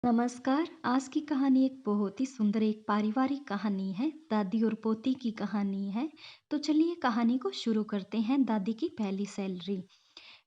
नमस्कार। आज की कहानी एक बहुत ही सुंदर एक पारिवारिक कहानी है। दादी और पोती की कहानी है। तो चलिए कहानी को शुरू करते हैं। दादी की पहली सैलरी।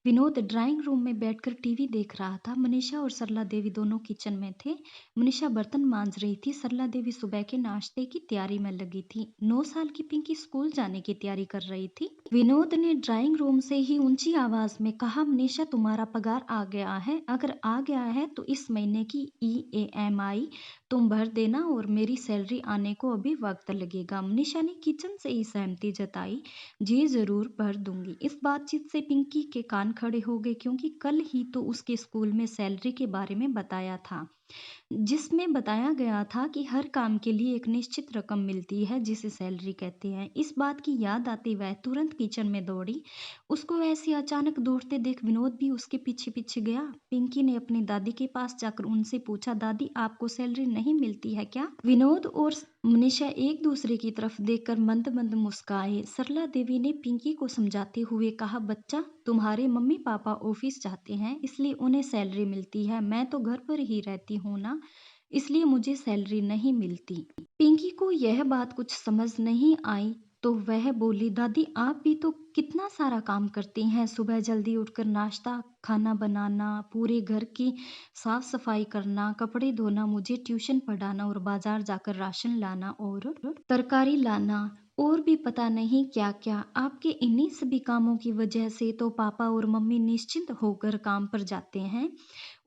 विनोद ड्राइंग रूम में बैठकर टीवी देख रहा था। मनीषा और सरला देवी दोनों किचन में थे। मनीषा बर्तन मांज रही थी। सरला देवी सुबह के नाश्ते की तैयारी में लगी थी। 9 साल की पिंकी स्कूल जाने की तैयारी कर रही थी। विनोद ने ड्राइंग रूम से ही ऊंची आवाज में कहा, मनीषा तुम्हारा पगार आ गया है। अगर आ गया है तो इस महीने की EMI तुम भर देना और मेरी सैलरी आने को अभी वक्त लगेगा। मनीषा ने किचन से ही सहमति जताई। जी जरूर भर दूंगी। इस बातचीत से पिंकी के कान खड़े हो गए, क्योंकि कल ही तो उसके स्कूल में सैलरी के बारे में बताया था, जिसमें बताया गया था कि हर काम के लिए एक निश्चित रकम मिलती है जिसे सैलरी कहते हैं। इस बात की याद आते वह तुरंत किचन में दौड़ी। उसको ऐसे अचानक दौड़ते देख विनोद भी उसके पीछे पीछे गया। पिंकी ने अपनी दादी के पास जाकर उनसे पूछा, दादी आपको सैलरी नहीं मिलती है क्या? विनोद और मनीषा एक दूसरे की तरफ देखकर मंद मंद मुस्काए। सरला देवी ने पिंकी को समझाते हुए कहा, बच्चा तुम्हारे मम्मी पापा ऑफिस जाते हैं इसलिए उन्हें सैलरी मिलती है। मैं तो घर पर ही रहती हूँ ना, इसलिए मुझे सैलरी नहीं मिलती। पिंकी को यह बात कुछ समझ नहीं आई तो वह बोली, दादी आप भी तो कितना सारा काम करती हैं। सुबह जल्दी उठकर नाश्ता खाना बनाना, पूरे घर की साफ सफाई करना, कपड़े धोना, मुझे ट्यूशन पढ़ाना और बाजार जाकर राशन लाना और तरकारी लाना और भी पता नहीं क्या क्या। आपके इन्हीं सभी कामों की वजह से तो पापा और मम्मी निश्चिंत होकर काम पर जाते हैं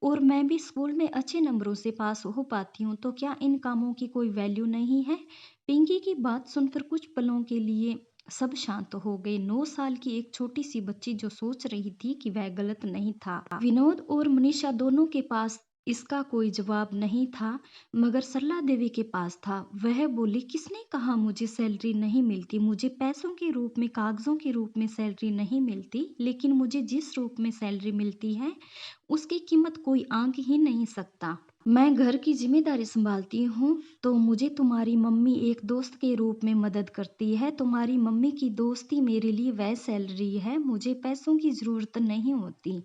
और मैं भी स्कूल में अच्छे नंबरों से पास हो पाती हूँ। तो क्या इन कामों की कोई वैल्यू नहीं है? पिंकी की बात सुनकर कुछ पलों के लिए सब शांत हो गए। 9 साल की एक छोटी सी बच्ची जो सोच रही थी कि वह गलत नहीं था। विनोद और मनीषा दोनों के पास इसका कोई जवाब नहीं था, मगर सरला देवी के पास था। वह बोली, किसने कहा मुझे सैलरी नहीं मिलती? मुझे पैसों के रूप में, कागजों के रूप में सैलरी नहीं मिलती, लेकिन मुझे जिस रूप में सैलरी मिलती है उसकी कीमत कोई आंक ही नहीं सकता। मैं घर की जिम्मेदारी संभालती हूँ तो मुझे तुम्हारी मम्मी एक दोस्त के रूप में मदद करती है। तुम्हारी मम्मी की दोस्ती मेरे लिए वह सैलरी है। मुझे पैसों की जरूरत नहीं होती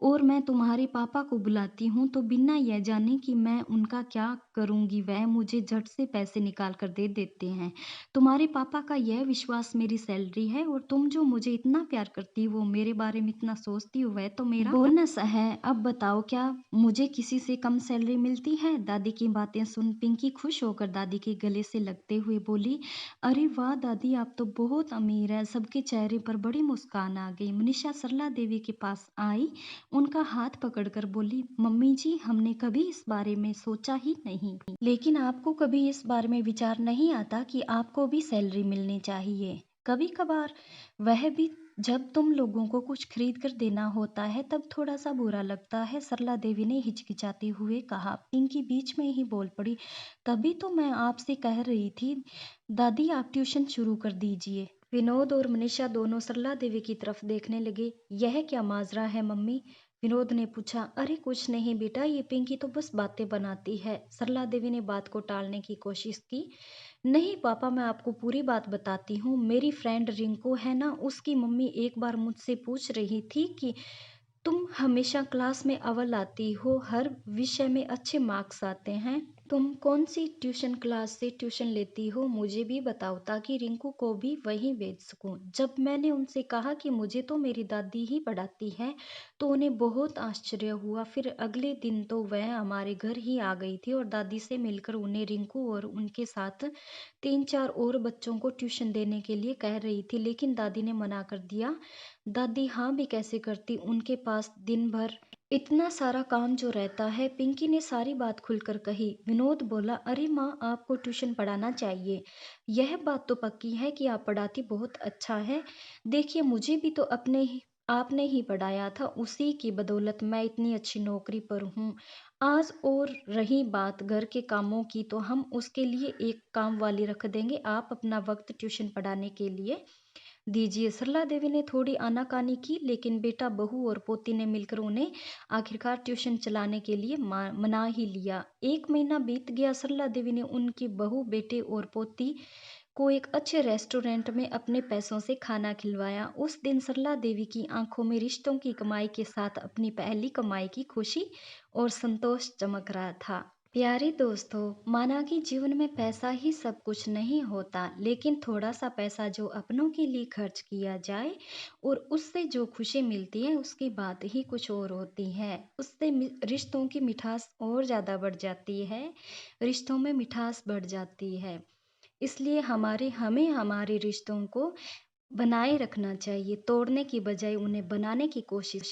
और मैं तुम्हारे पापा को बुलाती हूँ तो बिना यह जाने कि मैं उनका क्या करूँगी वह मुझे झट से पैसे निकाल कर दे देते हैं। तुम्हारे पापा का यह विश्वास मेरी सैलरी है और तुम जो मुझे इतना प्यार करती हो, मेरे बारे में इतना सोचती हो, वह तो मेरा बोनस है। अब बताओ क्या मुझे किसी से कम सैलरी मिलती है? दादी की बातें सुन पिंकी खुश होकर दादी के गले से लगते हुए बोली, अरे वाह दादी आप तो बहुत अमीर है। सबके चेहरे पर बड़ी मुस्कान आ गई। मनीषा सरला देवी के पास आई, उनका हाथ पकड़कर बोली, मम्मी जी हमने कभी इस बारे में सोचा ही नहीं, लेकिन आपको कभी इस बारे में विचार नहीं आता कि आपको भी सैलरी मिलनी चाहिए? कभी कभार वह भी जब तुम लोगों को कुछ खरीद कर देना होता है तब थोड़ा सा बुरा लगता है। सरला देवी ने हिचकिचाते हुए कहा। पिंकी बीच में ही बोल पड़ी, तभी तो मैं आपसे कह रही थी दादी आप ट्यूशन शुरू कर दीजिए। विनोद और मनीषा दोनों सरला देवी की तरफ देखने लगे। यह क्या माजरा है मम्मी? विनोद ने पूछा। अरे कुछ नहीं बेटा, ये पिंकी तो बस बातें बनाती है। सरला देवी ने बात को टालने की कोशिश की। नहीं पापा, मैं आपको पूरी बात बताती हूँ। मेरी फ्रेंड रिंकू है ना, उसकी मम्मी एक बार मुझसे पूछ रही थी कि तुम हमेशा क्लास में अव्वल आती हो, हर विषय में अच्छे मार्क्स आते हैं, तुम कौन सी ट्यूशन क्लास से ट्यूशन लेती हो? मुझे भी बताओ ताकि रिंकू को भी वहीं भेज सकूं। जब मैंने उनसे कहा कि मुझे तो मेरी दादी ही पढ़ाती है तो उन्हें बहुत आश्चर्य हुआ। फिर अगले दिन तो वह हमारे घर ही आ गई थी और दादी से मिलकर उन्हें रिंकू और उनके साथ 3-4 और बच्चों को ट्यूशन देने के लिए कह रही थी, लेकिन दादी ने मना कर दिया। दादी हाँ भी कैसे करती, उनके पास दिन भर इतना सारा काम जो रहता है। पिंकी ने सारी बात खुलकर कही। विनोद बोला, अरे माँ आपको ट्यूशन पढ़ाना चाहिए। यह बात तो पक्की है कि आप पढ़ाती बहुत अच्छा है। देखिए मुझे भी तो अपने ही आपने ही पढ़ाया था, उसी की बदौलत मैं इतनी अच्छी नौकरी पर हूँ आज। और रही बात घर के कामों की तो हम उसके लिए एक काम वाली रख देंगे, आप अपना वक्त ट्यूशन पढ़ाने के लिए दीजिए। सरला देवी ने थोड़ी आनाकानी की, लेकिन बेटा बहू और पोती ने मिलकर उन्हें आखिरकार ट्यूशन चलाने के लिए मना ही लिया। 1 महीना बीत गया। सरला देवी ने उनकी बहू, बेटे और पोती को एक अच्छे रेस्टोरेंट में अपने पैसों से खाना खिलवाया। उस दिन सरला देवी की आंखों में रिश्तों की कमाई के साथ अपनी पहली कमाई की खुशी और संतोष चमक रहा था। प्यारे दोस्तों, माना कि जीवन में पैसा ही सब कुछ नहीं होता, लेकिन थोड़ा सा पैसा जो अपनों के लिए खर्च किया जाए और उससे जो खुशी मिलती है उसकी बात ही कुछ और होती है। उससे रिश्तों की मिठास और ज़्यादा बढ़ जाती है, रिश्तों में मिठास बढ़ जाती है। इसलिए हमें हमारे रिश्तों को बनाए रखना चाहिए, तोड़ने की बजाय उन्हें बनाने की कोशिश